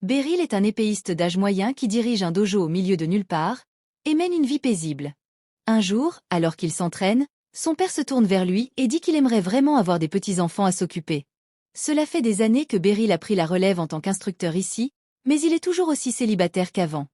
Beryl est un épéiste d'âge moyen qui dirige un dojo au milieu de nulle part, et mène une vie paisible. Un jour, alors qu'il s'entraîne, son père se tourne vers lui et dit qu'il aimerait vraiment avoir des petits-enfants à s'occuper. Cela fait des années que Beryl a pris la relève en tant qu'instructeur ici, mais il est toujours aussi célibataire qu'avant.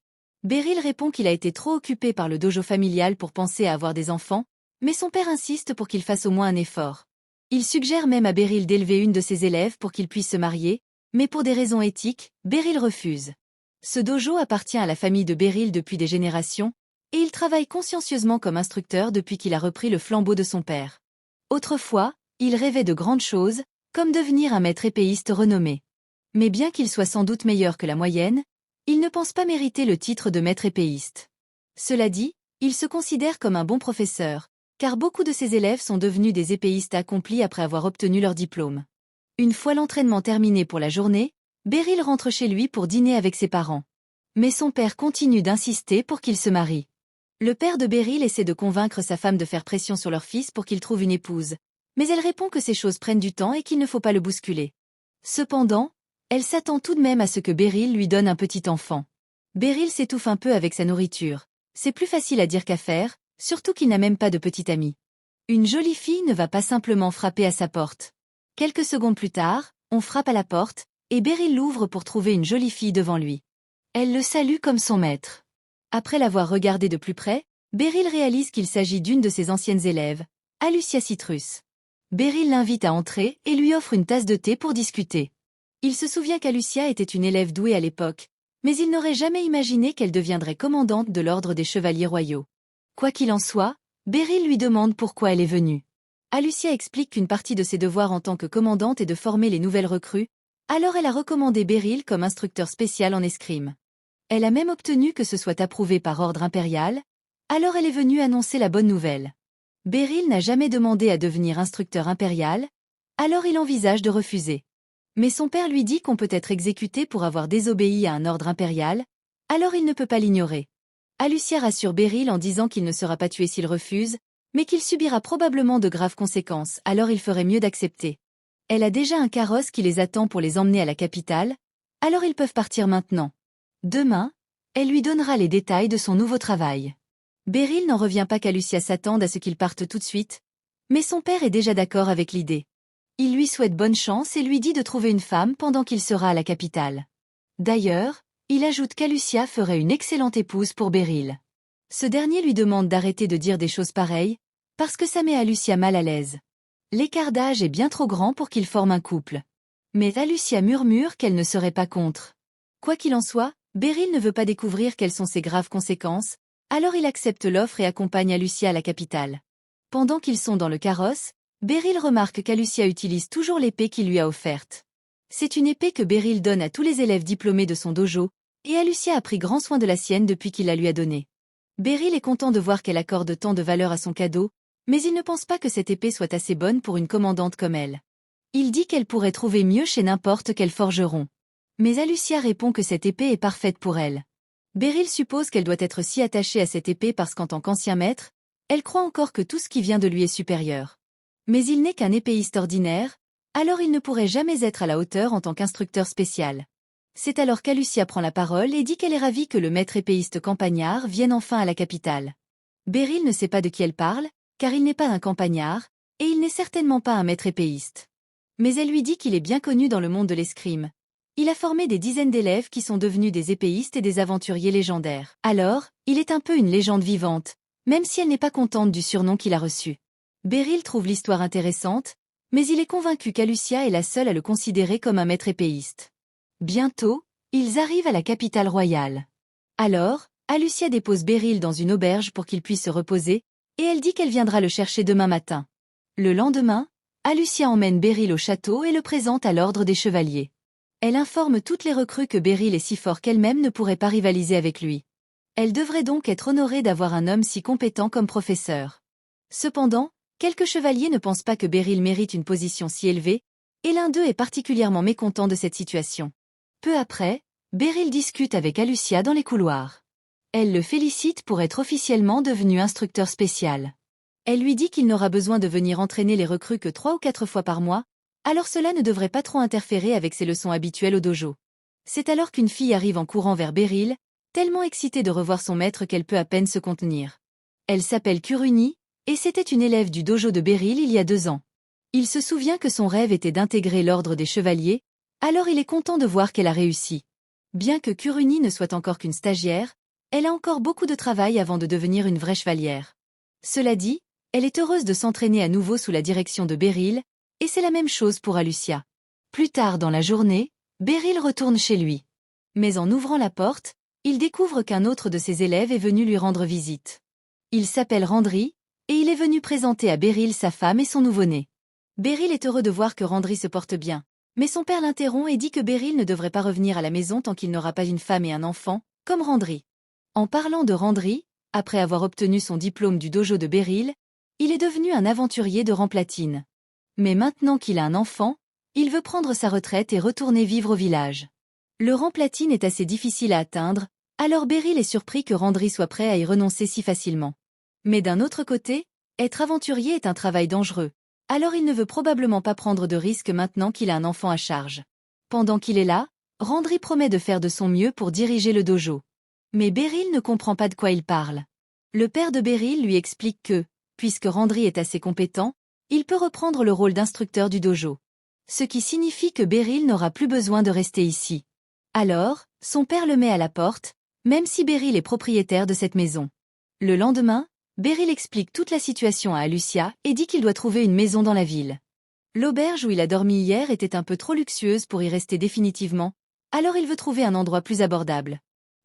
Beryl répond qu'il a été trop occupé par le dojo familial pour penser à avoir des enfants, mais son père insiste pour qu'il fasse au moins un effort. Il suggère même à Beryl d'élever une de ses élèves pour qu'il puisse se marier, mais pour des raisons éthiques, Beryl refuse. Ce dojo appartient à la famille de Beryl depuis des générations, et il travaille consciencieusement comme instructeur depuis qu'il a repris le flambeau de son père. Autrefois, il rêvait de grandes choses, comme devenir un maître épéiste renommé. Mais bien qu'il soit sans doute meilleur que la moyenne, il ne pense pas mériter le titre de maître épéiste. Cela dit, il se considère comme un bon professeur, car beaucoup de ses élèves sont devenus des épéistes accomplis après avoir obtenu leur diplôme. Une fois l'entraînement terminé pour la journée, Beryl rentre chez lui pour dîner avec ses parents. Mais son père continue d'insister pour qu'il se marie. Le père de Beryl essaie de convaincre sa femme de faire pression sur leur fils pour qu'il trouve une épouse, mais elle répond que ces choses prennent du temps et qu'il ne faut pas le bousculer. Cependant, elle s'attend tout de même à ce que Beryl lui donne un petit enfant. Beryl s'étouffe un peu avec sa nourriture. C'est plus facile à dire qu'à faire, surtout qu'il n'a même pas de petite amie. Une jolie fille ne va pas simplement frapper à sa porte. Quelques secondes plus tard, on frappe à la porte, et Beryl l'ouvre pour trouver une jolie fille devant lui. Elle le salue comme son maître. Après l'avoir regardée de plus près, Beryl réalise qu'il s'agit d'une de ses anciennes élèves, Alucia Citrus. Beryl l'invite à entrer et lui offre une tasse de thé pour discuter. Il se souvient qu'Alucia était une élève douée à l'époque, mais il n'aurait jamais imaginé qu'elle deviendrait commandante de l'ordre des Chevaliers Royaux. Quoi qu'il en soit, Beryl lui demande pourquoi elle est venue. Alucia explique qu'une partie de ses devoirs en tant que commandante est de former les nouvelles recrues, alors elle a recommandé Beryl comme instructeur spécial en escrime. Elle a même obtenu que ce soit approuvé par ordre impérial, alors elle est venue annoncer la bonne nouvelle. Beryl n'a jamais demandé à devenir instructeur impérial, alors il envisage de refuser. Mais son père lui dit qu'on peut être exécuté pour avoir désobéi à un ordre impérial, alors il ne peut pas l'ignorer. Alucia rassure Beryl en disant qu'il ne sera pas tué s'il refuse, mais qu'il subira probablement de graves conséquences, alors il ferait mieux d'accepter. Elle a déjà un carrosse qui les attend pour les emmener à la capitale, alors ils peuvent partir maintenant. Demain, elle lui donnera les détails de son nouveau travail. Beryl n'en revient pas qu'Alucia s'attende à ce qu'ils partent tout de suite, mais son père est déjà d'accord avec l'idée. Il lui souhaite bonne chance et lui dit de trouver une femme pendant qu'il sera à la capitale. D'ailleurs, il ajoute qu'Alucia ferait une excellente épouse pour Beryl. Ce dernier lui demande d'arrêter de dire des choses pareilles, parce que ça met Alucia mal à l'aise. L'écart d'âge est bien trop grand pour qu'ils forment un couple. Mais Alucia murmure qu'elle ne serait pas contre. Quoi qu'il en soit, Beryl ne veut pas découvrir quelles sont ses graves conséquences, alors il accepte l'offre et accompagne Alucia à la capitale. Pendant qu'ils sont dans le carrosse, Beryl remarque qu'Alucia utilise toujours l'épée qu'il lui a offerte. C'est une épée que Beryl donne à tous les élèves diplômés de son dojo, et Alucia a pris grand soin de la sienne depuis qu'il la lui a donnée. Beryl est content de voir qu'elle accorde tant de valeur à son cadeau, mais il ne pense pas que cette épée soit assez bonne pour une commandante comme elle. Il dit qu'elle pourrait trouver mieux chez n'importe quel forgeron. Mais Alucia répond que cette épée est parfaite pour elle. Beryl suppose qu'elle doit être si attachée à cette épée parce qu'en tant qu'ancien maître, elle croit encore que tout ce qui vient de lui est supérieur. Mais il n'est qu'un épéiste ordinaire, alors il ne pourrait jamais être à la hauteur en tant qu'instructeur spécial. C'est alors qu'Alucia prend la parole et dit qu'elle est ravie que le maître épéiste campagnard vienne enfin à la capitale. Beryl ne sait pas de qui elle parle, car il n'est pas un campagnard, et il n'est certainement pas un maître épéiste. Mais elle lui dit qu'il est bien connu dans le monde de l'escrime. Il a formé des dizaines d'élèves qui sont devenus des épéistes et des aventuriers légendaires. Alors, il est un peu une légende vivante, même si elle n'est pas contente du surnom qu'il a reçu. Beryl trouve l'histoire intéressante, mais il est convaincu qu'Alucia est la seule à le considérer comme un maître épéiste. Bientôt, ils arrivent à la capitale royale. Alors, Alucia dépose Beryl dans une auberge pour qu'il puisse se reposer, et elle dit qu'elle viendra le chercher demain matin. Le lendemain, Alucia emmène Beryl au château et le présente à l'ordre des chevaliers. Elle informe toutes les recrues que Beryl est si fort qu'elle-même ne pourrait pas rivaliser avec lui. Elle devrait donc être honorée d'avoir un homme si compétent comme professeur. Cependant, quelques chevaliers ne pensent pas que Beryl mérite une position si élevée, et l'un d'eux est particulièrement mécontent de cette situation. Peu après, Beryl discute avec Alucia dans les couloirs. Elle le félicite pour être officiellement devenu instructeur spécial. Elle lui dit qu'il n'aura besoin de venir entraîner les recrues que 3 ou 4 fois par mois, alors cela ne devrait pas trop interférer avec ses leçons habituelles au dojo. C'est alors qu'une fille arrive en courant vers Beryl, tellement excitée de revoir son maître qu'elle peut à peine se contenir. Elle s'appelle Kuruni, et c'était une élève du dojo de Beryl il y a 2 ans. Il se souvient que son rêve était d'intégrer l'ordre des chevaliers, alors il est content de voir qu'elle a réussi. Bien que Kuruni ne soit encore qu'une stagiaire, elle a encore beaucoup de travail avant de devenir une vraie chevalière. Cela dit, elle est heureuse de s'entraîner à nouveau sous la direction de Beryl, et c'est la même chose pour Alucia. Plus tard dans la journée, Beryl retourne chez lui. Mais en ouvrant la porte, il découvre qu'un autre de ses élèves est venu lui rendre visite. Il s'appelle Randri, et il est venu présenter à Beryl sa femme et son nouveau-né. Beryl est heureux de voir que Randri se porte bien, mais son père l'interrompt et dit que Beryl ne devrait pas revenir à la maison tant qu'il n'aura pas une femme et un enfant, comme Randri. En parlant de Randri, après avoir obtenu son diplôme du dojo de Beryl, il est devenu un aventurier de rang platine. Mais maintenant qu'il a un enfant, il veut prendre sa retraite et retourner vivre au village. Le rang platine est assez difficile à atteindre, alors Beryl est surpris que Randri soit prêt à y renoncer si facilement. Mais d'un autre côté, être aventurier est un travail dangereux, alors il ne veut probablement pas prendre de risques maintenant qu'il a un enfant à charge. Pendant qu'il est là, Randri promet de faire de son mieux pour diriger le dojo. Mais Beryl ne comprend pas de quoi il parle. Le père de Beryl lui explique que, puisque Randri est assez compétent, il peut reprendre le rôle d'instructeur du dojo. Ce qui signifie que Beryl n'aura plus besoin de rester ici. Alors, son père le met à la porte, même si Beryl est propriétaire de cette maison. Le lendemain, Beryl explique toute la situation à Alucia et dit qu'il doit trouver une maison dans la ville. L'auberge où il a dormi hier était un peu trop luxueuse pour y rester définitivement, alors il veut trouver un endroit plus abordable.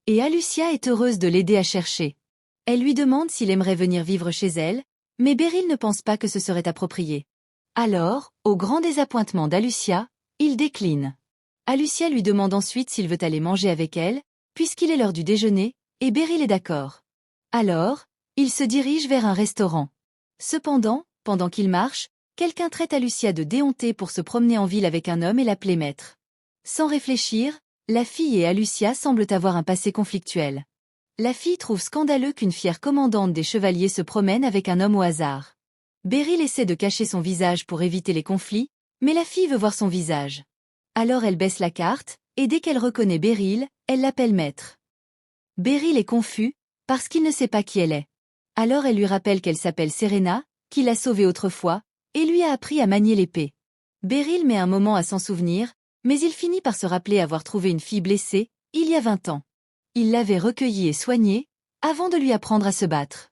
Et Alucia est heureuse de l'aider à chercher. Elle lui demande s'il aimerait venir vivre chez elle, mais Beryl ne pense pas que ce serait approprié. Alors, au grand désappointement d'Alucia, il décline. Alucia lui demande ensuite s'il veut aller manger avec elle, puisqu'il est l'heure du déjeuner, et Beryl est d'accord. Alors, il se dirige vers un restaurant. Cependant, pendant qu'il marche, quelqu'un traite Alucia de déhontée pour se promener en ville avec un homme et l'appeler maître. Sans réfléchir, la fille et Alucia semblent avoir un passé conflictuel. La fille trouve scandaleux qu'une fière commandante des chevaliers se promène avec un homme au hasard. Beryl essaie de cacher son visage pour éviter les conflits, mais la fille veut voir son visage. Alors elle baisse la carte, et dès qu'elle reconnaît Beryl, elle l'appelle maître. Beryl est confus, parce qu'il ne sait pas qui elle est. Alors elle lui rappelle qu'elle s'appelle Serena, qu'il l'a sauvée autrefois, et lui a appris à manier l'épée. Beryl met un moment à s'en souvenir, mais il finit par se rappeler avoir trouvé une fille blessée, il y a 20 ans. Il l'avait recueillie et soignée, avant de lui apprendre à se battre.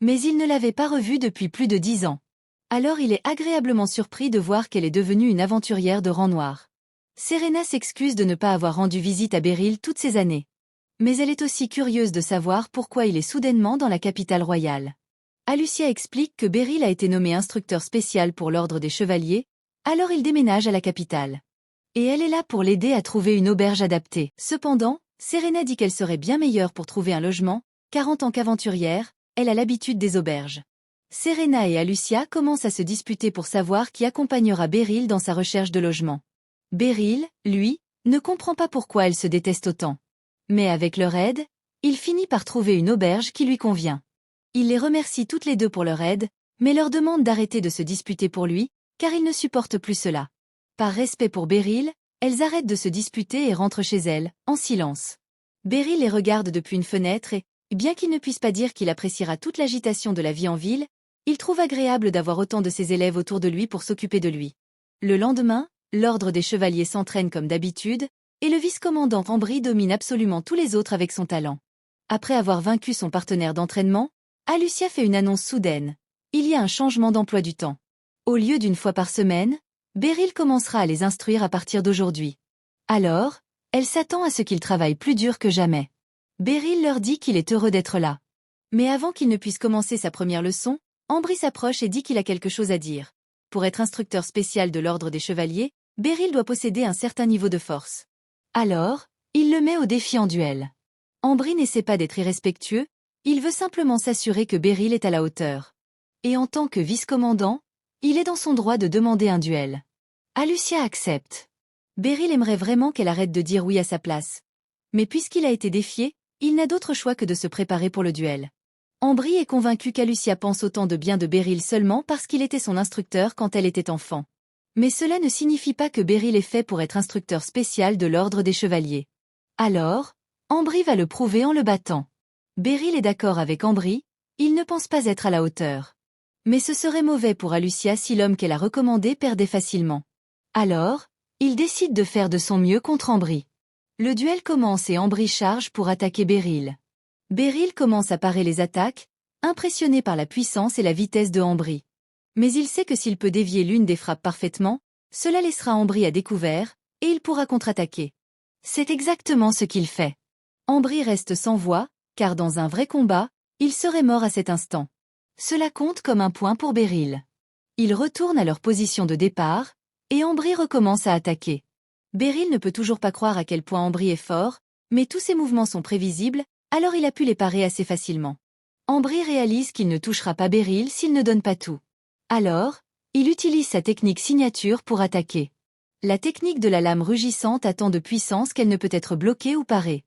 Mais il ne l'avait pas revue depuis plus de 10 ans. Alors il est agréablement surpris de voir qu'elle est devenue une aventurière de rang noir. Serena s'excuse de ne pas avoir rendu visite à Beryl toutes ces années. Mais elle est aussi curieuse de savoir pourquoi il est soudainement dans la capitale royale. Alucia explique que Beryl a été nommé instructeur spécial pour l'ordre des chevaliers, alors il déménage à la capitale. Et elle est là pour l'aider à trouver une auberge adaptée. Cependant, Serena dit qu'elle serait bien meilleure pour trouver un logement, car en tant qu'aventurière, elle a l'habitude des auberges. Serena et Alucia commencent à se disputer pour savoir qui accompagnera Beryl dans sa recherche de logement. Beryl, lui, ne comprend pas pourquoi elle se déteste autant. Mais avec leur aide, il finit par trouver une auberge qui lui convient. Il les remercie toutes les deux pour leur aide, mais leur demande d'arrêter de se disputer pour lui, car il ne supporte plus cela. Par respect pour Beryl, elles arrêtent de se disputer et rentrent chez elles, en silence. Beryl les regarde depuis une fenêtre et, bien qu'il ne puisse pas dire qu'il appréciera toute l'agitation de la vie en ville, il trouve agréable d'avoir autant de ses élèves autour de lui pour s'occuper de lui. Le lendemain, l'ordre des chevaliers s'entraîne comme d'habitude, et le vice-commandant Rambry domine absolument tous les autres avec son talent. Après avoir vaincu son partenaire d'entraînement, Alucia fait une annonce soudaine. Il y a un changement d'emploi du temps. Au lieu d'une fois par semaine, Beryl commencera à les instruire à partir d'aujourd'hui. Alors, elle s'attend à ce qu'ils travaillent plus dur que jamais. Beryl leur dit qu'il est heureux d'être là. Mais avant qu'il ne puisse commencer sa première leçon, Ambry s'approche et dit qu'il a quelque chose à dire. Pour être instructeur spécial de l'ordre des chevaliers, Beryl doit posséder un certain niveau de force. Alors, il le met au défi en duel. Ambry n'essaie pas d'être irrespectueux, il veut simplement s'assurer que Beryl est à la hauteur. Et en tant que vice-commandant, il est dans son droit de demander un duel. Alucia accepte. Beryl aimerait vraiment qu'elle arrête de dire oui à sa place. Mais puisqu'il a été défié, il n'a d'autre choix que de se préparer pour le duel. Ambry est convaincu qu'Alucia pense autant de bien de Beryl seulement parce qu'il était son instructeur quand elle était enfant. Mais cela ne signifie pas que Beryl est fait pour être instructeur spécial de l'ordre des chevaliers. Alors, Ambry va le prouver en le battant. Beryl est d'accord avec Ambry, il ne pense pas être à la hauteur. Mais ce serait mauvais pour Alucia si l'homme qu'elle a recommandé perdait facilement. Alors, il décide de faire de son mieux contre Ambry. Le duel commence et Ambry charge pour attaquer Beryl. Beryl commence à parer les attaques, impressionné par la puissance et la vitesse de Ambry. Mais il sait que s'il peut dévier l'une des frappes parfaitement, cela laissera Ambry à découvert, et il pourra contre-attaquer. C'est exactement ce qu'il fait. Ambry reste sans voix, car dans un vrai combat, il serait mort à cet instant. Cela compte comme un point pour Beryl. Ils retournent à leur position de départ, et Ambry recommence à attaquer. Beryl ne peut toujours pas croire à quel point Ambry est fort, mais tous ses mouvements sont prévisibles, alors il a pu les parer assez facilement. Ambry réalise qu'il ne touchera pas Beryl s'il ne donne pas tout. Alors, il utilise sa technique signature pour attaquer. La technique de la lame rugissante a tant de puissance qu'elle ne peut être bloquée ou parée.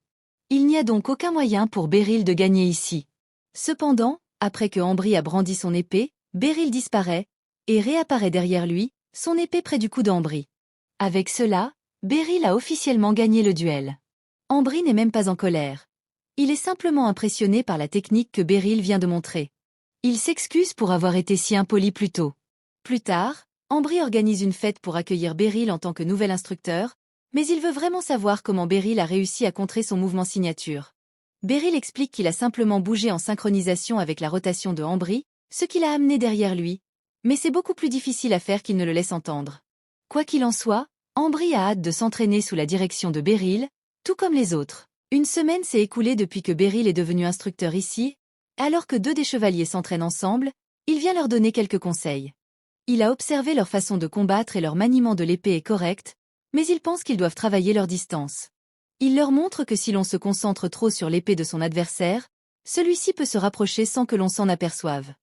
Il n'y a donc aucun moyen pour Beryl de gagner ici. Cependant, après que Ambry a brandi son épée, Beryl disparaît, et réapparaît derrière lui, son épée près du cou d'Ambry. Avec cela, Beryl a officiellement gagné le duel. Ambry n'est même pas en colère. Il est simplement impressionné par la technique que Beryl vient de montrer. Il s'excuse pour avoir été si impoli plus tôt. Plus tard, Ambry organise une fête pour accueillir Beryl en tant que nouvel instructeur, mais il veut vraiment savoir comment Beryl a réussi à contrer son mouvement signature. Beryl explique qu'il a simplement bougé en synchronisation avec la rotation de Ambry, ce qui l'a amené derrière lui, mais c'est beaucoup plus difficile à faire qu'il ne le laisse entendre. Quoi qu'il en soit, Ambry a hâte de s'entraîner sous la direction de Beryl, tout comme les autres. Une semaine s'est écoulée depuis que Beryl est devenu instructeur ici, alors que deux des chevaliers s'entraînent ensemble, il vient leur donner quelques conseils. Il a observé leur façon de combattre et leur maniement de l'épée est correct, mais il pense qu'ils doivent travailler leur distance. Il leur montre que si l'on se concentre trop sur l'épée de son adversaire, celui-ci peut se rapprocher sans que l'on s'en aperçoive.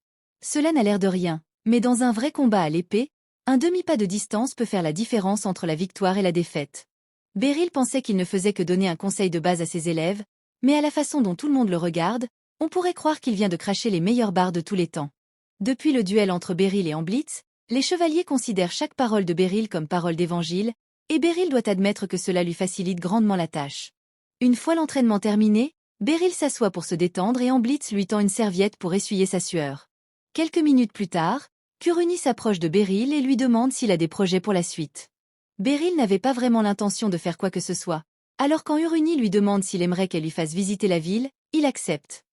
Cela n'a l'air de rien, mais dans un vrai combat à l'épée, un demi-pas de distance peut faire la différence entre la victoire et la défaite. Beryl pensait qu'il ne faisait que donner un conseil de base à ses élèves, mais à la façon dont tout le monde le regarde, on pourrait croire qu'il vient de cracher les meilleures barres de tous les temps. Depuis le duel entre Beryl et Amblitz, les chevaliers considèrent chaque parole de Beryl comme parole d'évangile, et Beryl doit admettre que cela lui facilite grandement la tâche. Une fois l'entraînement terminé, Beryl s'assoit pour se détendre et Amblitz lui tend une serviette pour essuyer sa sueur. Quelques minutes plus tard, Kuruni s'approche de Beryl et lui demande s'il a des projets pour la suite. Beryl n'avait pas vraiment l'intention de faire quoi que ce soit, alors quand Uruni lui demande s'il aimerait qu'elle lui fasse visiter la ville, il accepte.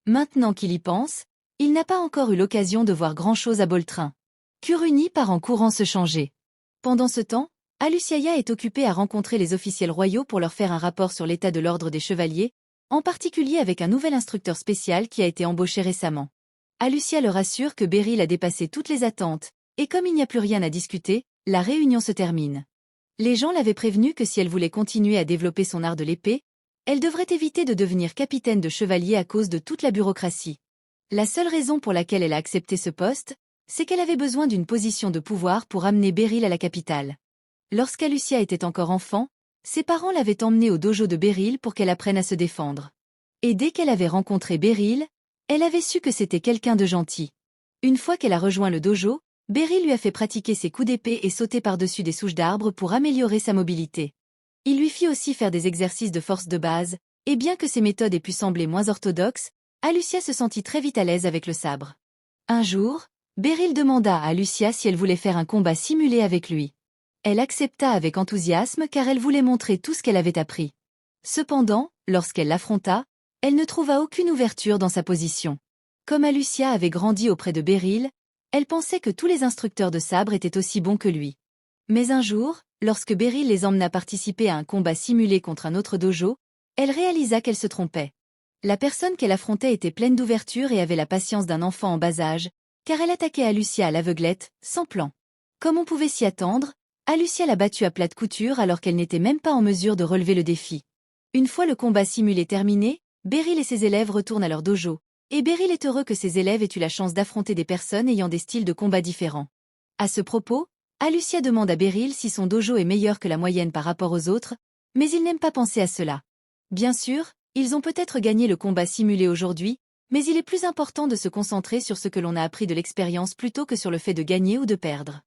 Maintenant qu'il y pense, il n'a pas encore eu l'occasion de voir grand-chose à Boltrin. Kuruni part en courant se changer. Pendant ce temps, Aluciaia est occupée à rencontrer les officiels royaux pour leur faire un rapport sur l'état de l'ordre des chevaliers, en particulier avec un nouvel instructeur spécial qui a été embauché récemment. Alucia leur assure que Beryl a dépassé toutes les attentes, et comme il n'y a plus rien à discuter, la réunion se termine. Les gens l'avaient prévenue que si elle voulait continuer à développer son art de l'épée, elle devrait éviter de devenir capitaine de chevalier à cause de toute la bureaucratie. La seule raison pour laquelle elle a accepté ce poste, c'est qu'elle avait besoin d'une position de pouvoir pour amener Beryl à la capitale. Lorsqu'Alucia était encore enfant, ses parents l'avaient emmenée au dojo de Beryl pour qu'elle apprenne à se défendre. Et dès qu'elle avait rencontré Beryl, elle avait su que c'était quelqu'un de gentil. Une fois qu'elle a rejoint le dojo, Beryl lui a fait pratiquer ses coups d'épée et sauter par-dessus des souches d'arbres pour améliorer sa mobilité. Il lui fit aussi faire des exercices de force de base, et bien que ses méthodes aient pu sembler moins orthodoxes, Alucia se sentit très vite à l'aise avec le sabre. Un jour, Beryl demanda à Alucia si elle voulait faire un combat simulé avec lui. Elle accepta avec enthousiasme car elle voulait montrer tout ce qu'elle avait appris. Cependant, lorsqu'elle l'affronta, elle ne trouva aucune ouverture dans sa position. Comme Alucia avait grandi auprès de Beryl, elle pensait que tous les instructeurs de sabre étaient aussi bons que lui. Mais un jour, lorsque Beryl les emmena participer à un combat simulé contre un autre dojo, elle réalisa qu'elle se trompait. La personne qu'elle affrontait était pleine d'ouverture et avait la patience d'un enfant en bas âge, car elle attaquait Alucia à l'aveuglette, sans plan. Comme on pouvait s'y attendre, Alucia l'a battue à plate couture alors qu'elle n'était même pas en mesure de relever le défi. Une fois le combat simulé terminé, Beryl et ses élèves retournent à leur dojo, et Beryl est heureux que ses élèves aient eu la chance d'affronter des personnes ayant des styles de combat différents. À ce propos, Alucia demande à Beryl si son dojo est meilleur que la moyenne par rapport aux autres, mais il n'aime pas penser à cela. Bien sûr, ils ont peut-être gagné le combat simulé aujourd'hui, mais il est plus important de se concentrer sur ce que l'on a appris de l'expérience plutôt que sur le fait de gagner ou de perdre.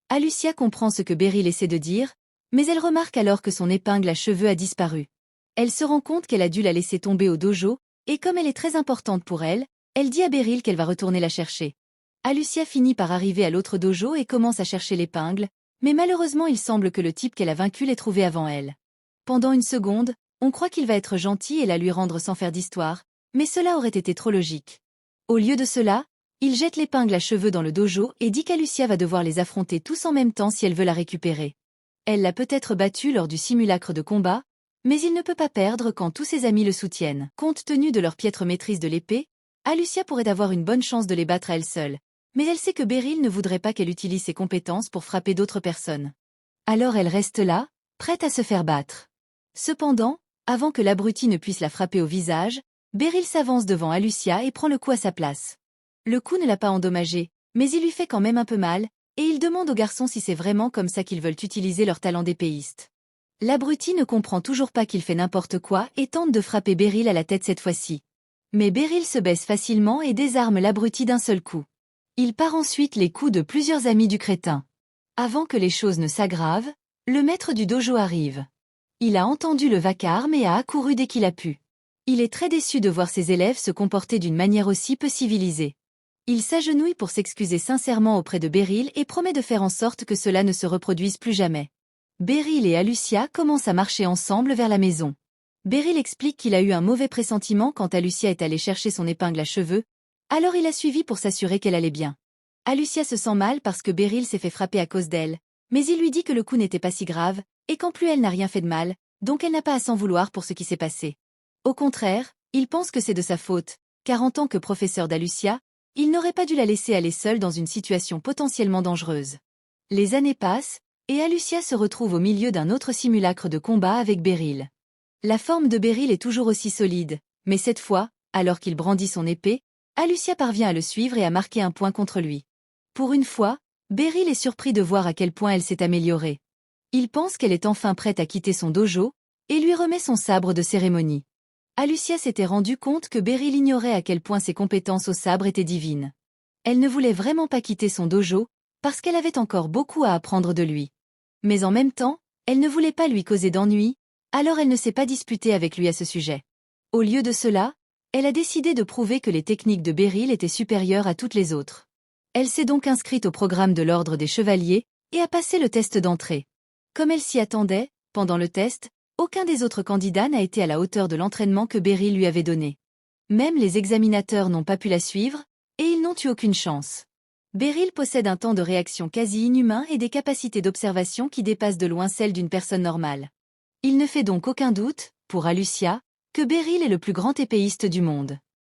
Alucia comprend ce que Beryl essaie de dire, mais elle remarque alors que son épingle à cheveux a disparu. Elle se rend compte qu'elle a dû la laisser tomber au dojo, et comme elle est très importante pour elle, elle dit à Beryl qu'elle va retourner la chercher. Alucia finit par arriver à l'autre dojo et commence à chercher l'épingle, mais malheureusement il semble que le type qu'elle a vaincu l'ait trouvé avant elle. Pendant une seconde, on croit qu'il va être gentil et la lui rendre sans faire d'histoire, mais cela aurait été trop logique. Au lieu de cela, il jette l'épingle à cheveux dans le dojo et dit qu'Alucia va devoir les affronter tous en même temps si elle veut la récupérer. Elle l'a peut-être battue lors du simulacre de combat, mais il ne peut pas perdre quand tous ses amis le soutiennent. Compte tenu de leur piètre maîtrise de l'épée, Alucia pourrait avoir une bonne chance de les battre à elle seule, mais elle sait que Beryl ne voudrait pas qu'elle utilise ses compétences pour frapper d'autres personnes. Alors elle reste là, prête à se faire battre. Cependant, avant que l'abruti ne puisse la frapper au visage, Beryl s'avance devant Alucia et prend le coup à sa place. Le coup ne l'a pas endommagée, mais il lui fait quand même un peu mal, et il demande aux garçons si c'est vraiment comme ça qu'ils veulent utiliser leur talent d'épéiste. L'abruti ne comprend toujours pas qu'il fait n'importe quoi et tente de frapper Beryl à la tête cette fois-ci. Mais Beryl se baisse facilement et désarme l'abruti d'un seul coup. Il part ensuite les coups de plusieurs amis du crétin. Avant que les choses ne s'aggravent, le maître du dojo arrive. Il a entendu le vacarme et a accouru dès qu'il a pu. Il est très déçu de voir ses élèves se comporter d'une manière aussi peu civilisée. Il s'agenouille pour s'excuser sincèrement auprès de Beryl et promet de faire en sorte que cela ne se reproduise plus jamais. Beryl et Alucia commencent à marcher ensemble vers la maison. Beryl explique qu'il a eu un mauvais pressentiment quand Alucia est allée chercher son épingle à cheveux, alors il a suivi pour s'assurer qu'elle allait bien. Alucia se sent mal parce que Beryl s'est fait frapper à cause d'elle, mais il lui dit que le coup n'était pas si grave, et qu'en plus elle n'a rien fait de mal, donc elle n'a pas à s'en vouloir pour ce qui s'est passé. Au contraire, il pense que c'est de sa faute, car en tant que professeur d'Alucia, il n'aurait pas dû la laisser aller seule dans une situation potentiellement dangereuse. Les années passent, et Alucia se retrouve au milieu d'un autre simulacre de combat avec Beryl. La forme de Beryl est toujours aussi solide, mais cette fois, alors qu'il brandit son épée, Alucia parvient à le suivre et à marquer un point contre lui. Pour une fois, Beryl est surpris de voir à quel point elle s'est améliorée. Il pense qu'elle est enfin prête à quitter son dojo, et lui remet son sabre de cérémonie. Alucia s'était rendu compte que Beryl ignorait à quel point ses compétences au sabre étaient divines. Elle ne voulait vraiment pas quitter son dojo, parce qu'elle avait encore beaucoup à apprendre de lui. Mais en même temps, elle ne voulait pas lui causer d'ennui, alors elle ne s'est pas disputée avec lui à ce sujet. Au lieu de cela, elle a décidé de prouver que les techniques de Beryl étaient supérieures à toutes les autres. Elle s'est donc inscrite au programme de l'Ordre des Chevaliers, et a passé le test d'entrée. Comme elle s'y attendait, pendant le test, aucun des autres candidats n'a été à la hauteur de l'entraînement que Beryl lui avait donné. Même les examinateurs n'ont pas pu la suivre, et ils n'ont eu aucune chance. Beryl possède un temps de réaction quasi inhumain et des capacités d'observation qui dépassent de loin celles d'une personne normale. Il ne fait donc aucun doute, pour Alucia, que Beryl est le plus grand épéiste du monde.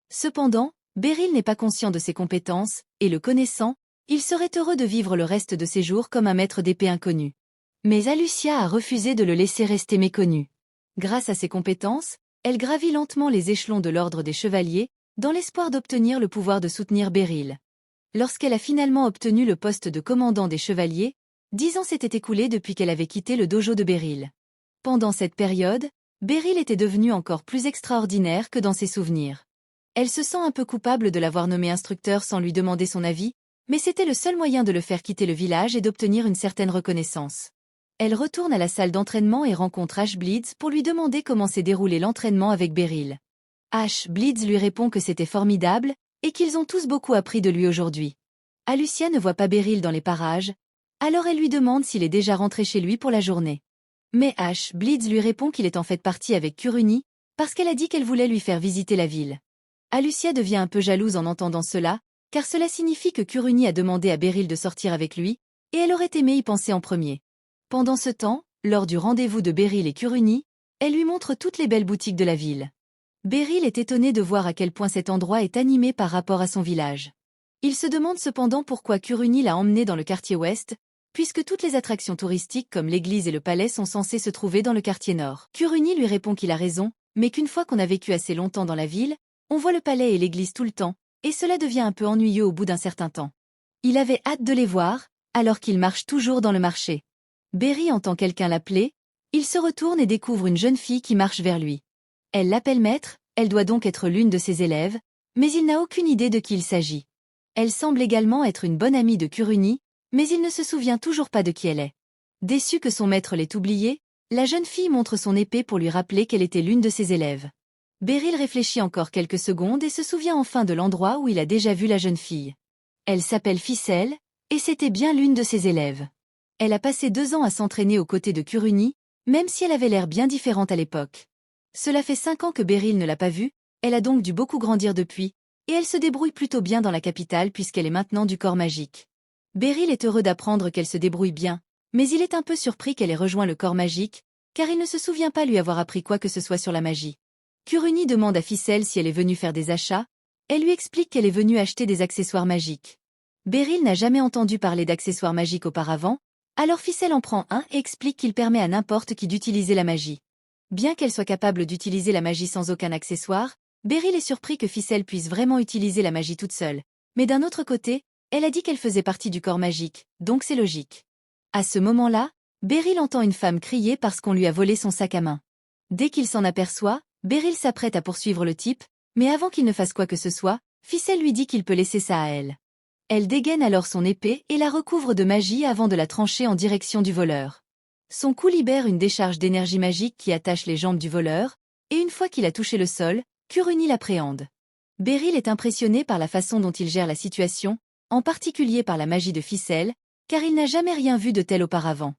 Cependant, Beryl n'est pas conscient de ses compétences, et le connaissant, il serait heureux de vivre le reste de ses jours comme un maître d'épée inconnu. Mais Alucia a refusé de le laisser rester méconnu. Grâce à ses compétences, elle gravit lentement les échelons de l'Ordre des Chevaliers, dans l'espoir d'obtenir le pouvoir de soutenir Beryl. Lorsqu'elle a finalement obtenu le poste de commandant des Chevaliers, 10 ans s'étaient écoulés depuis qu'elle avait quitté le dojo de Beryl. Pendant cette période, Beryl était devenue encore plus extraordinaire que dans ses souvenirs. Elle se sent un peu coupable de l'avoir nommé instructeur sans lui demander son avis, mais c'était le seul moyen de le faire quitter le village et d'obtenir une certaine reconnaissance. Elle retourne à la salle d'entraînement et rencontre Ash Blitz pour lui demander comment s'est déroulé l'entraînement avec Beryl. Ash Blitz lui répond que c'était formidable, et qu'ils ont tous beaucoup appris de lui aujourd'hui. Alucia ne voit pas Beryl dans les parages, alors elle lui demande s'il est déjà rentré chez lui pour la journée. Mais Ash Blitz lui répond qu'il est en fait parti avec Kuruni, parce qu'elle a dit qu'elle voulait lui faire visiter la ville. Alucia devient un peu jalouse en entendant cela, car cela signifie que Kuruni a demandé à Beryl de sortir avec lui, et elle aurait aimé y penser en premier. Pendant ce temps, lors du rendez-vous de Beryl et Kuruni, elle lui montre toutes les belles boutiques de la ville. Beryl est étonné de voir à quel point cet endroit est animé par rapport à son village. Il se demande cependant pourquoi Kuruni l'a emmené dans le quartier ouest, puisque toutes les attractions touristiques comme l'église et le palais sont censées se trouver dans le quartier nord. Kuruni lui répond qu'il a raison, mais qu'une fois qu'on a vécu assez longtemps dans la ville, on voit le palais et l'église tout le temps, et cela devient un peu ennuyeux au bout d'un certain temps. Il avait hâte de les voir, alors qu'il marche toujours dans le marché. Beryl entend quelqu'un l'appeler, il se retourne et découvre une jeune fille qui marche vers lui. Elle l'appelle maître, elle doit donc être l'une de ses élèves, mais il n'a aucune idée de qui il s'agit. Elle semble également être une bonne amie de Kuruni, mais il ne se souvient toujours pas de qui elle est. Déçu que son maître l'ait oublié, La jeune fille montre son épée pour lui rappeler qu'elle était l'une de ses élèves. Beryl réfléchit encore quelques secondes et se souvient enfin de l'endroit où il a déjà vu la jeune fille. Elle s'appelle Ficelle, et c'était bien l'une de ses élèves. Elle a passé 2 ans à s'entraîner aux côtés de Kuruni, même si elle avait l'air bien différente à l'époque. Cela fait 5 ans que Beryl ne l'a pas vue, elle a donc dû beaucoup grandir depuis, et elle se débrouille plutôt bien dans la capitale puisqu'elle est maintenant du corps magique. Beryl est heureux d'apprendre qu'elle se débrouille bien, mais il est un peu surpris qu'elle ait rejoint le corps magique, car il ne se souvient pas lui avoir appris quoi que ce soit sur la magie. Kuruni demande à Ficelle si elle est venue faire des achats, elle lui explique qu'elle est venue acheter des accessoires magiques. Beryl n'a jamais entendu parler d'accessoires magiques auparavant, alors Ficelle en prend un et explique qu'il permet à n'importe qui d'utiliser la magie. Bien qu'elle soit capable d'utiliser la magie sans aucun accessoire, Beryl est surpris que Ficelle puisse vraiment utiliser la magie toute seule. Mais d'un autre côté, elle a dit qu'elle faisait partie du corps magique, donc c'est logique. À ce moment-là, Beryl entend une femme crier parce qu'on lui a volé son sac à main. Dès qu'il s'en aperçoit, Beryl s'apprête à poursuivre le type, mais avant qu'il ne fasse quoi que ce soit, Ficelle lui dit qu'il peut laisser ça à elle. Elle dégaine alors son épée et la recouvre de magie avant de la trancher en direction du voleur. Son coup libère une décharge d'énergie magique qui attache les jambes du voleur, et une fois qu'il a touché le sol, Kuruni l'appréhende. Beryl est impressionné par la façon dont il gère la situation, en particulier par la magie de Ficelle, car il n'a jamais rien vu de tel auparavant.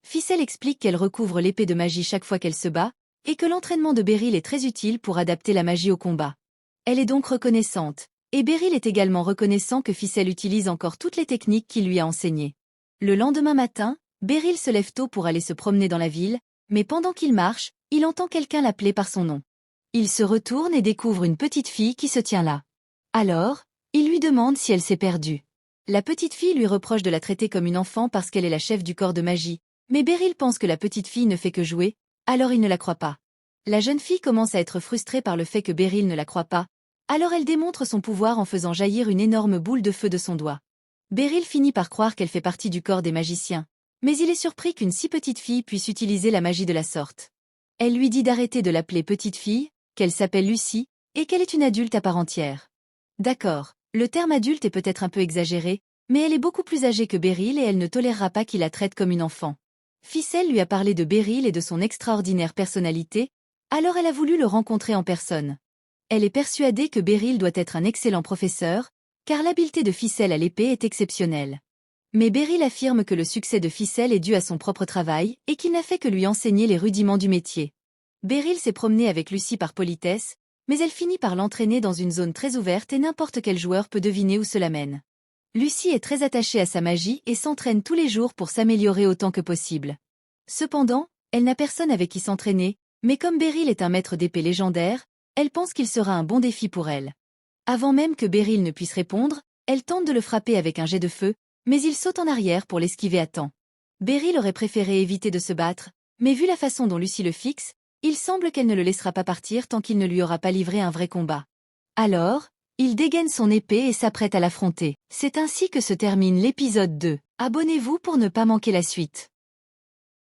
Ficelle explique qu'elle recouvre l'épée de magie chaque fois qu'elle se bat, et que l'entraînement de Beryl est très utile pour adapter la magie au combat. Elle est donc reconnaissante, et Beryl est également reconnaissant que Ficelle utilise encore toutes les techniques qu'il lui a enseignées. Le lendemain matin, Beryl se lève tôt pour aller se promener dans la ville, mais pendant qu'il marche, il entend quelqu'un l'appeler par son nom. Il se retourne et découvre une petite fille qui se tient là. Alors, il lui demande si elle s'est perdue. La petite fille lui reproche de la traiter comme une enfant parce qu'elle est la chef du corps de magie, mais Beryl pense que la petite fille ne fait que jouer, alors il ne la croit pas. La jeune fille commence à être frustrée par le fait que Beryl ne la croit pas, alors elle démontre son pouvoir en faisant jaillir une énorme boule de feu de son doigt. Beryl finit par croire qu'elle fait partie du corps des magiciens, mais il est surpris qu'une si petite fille puisse utiliser la magie de la sorte. Elle lui dit d'arrêter de l'appeler petite fille, qu'elle s'appelle Lucie, et qu'elle est une adulte à part entière. D'accord, le terme adulte est peut-être un peu exagéré, mais elle est beaucoup plus âgée que Beryl et elle ne tolérera pas qu'il la traite comme une enfant. Ficelle lui a parlé de Beryl et de son extraordinaire personnalité, alors elle a voulu le rencontrer en personne. Elle est persuadée que Beryl doit être un excellent professeur, car l'habileté de Ficelle à l'épée est exceptionnelle. Mais Beryl affirme que le succès de Ficelle est dû à son propre travail et qu'il n'a fait que lui enseigner les rudiments du métier. Beryl s'est promené avec Lucie par politesse, mais elle finit par l'entraîner dans une zone très ouverte et n'importe quel joueur peut deviner où cela mène. Lucie est très attachée à sa magie et s'entraîne tous les jours pour s'améliorer autant que possible. Cependant, elle n'a personne avec qui s'entraîner, mais comme Beryl est un maître d'épée légendaire, elle pense qu'il sera un bon défi pour elle. Avant même que Beryl ne puisse répondre, elle tente de le frapper avec un jet de feu, mais il saute en arrière pour l'esquiver à temps. Beryl aurait préféré éviter de se battre, mais vu la façon dont Lucie le fixe, il semble qu'elle ne le laissera pas partir tant qu'il ne lui aura pas livré un vrai combat. Alors, il dégaine son épée et s'apprête à l'affronter. C'est ainsi que se termine l'épisode 2. Abonnez-vous pour ne pas manquer la suite.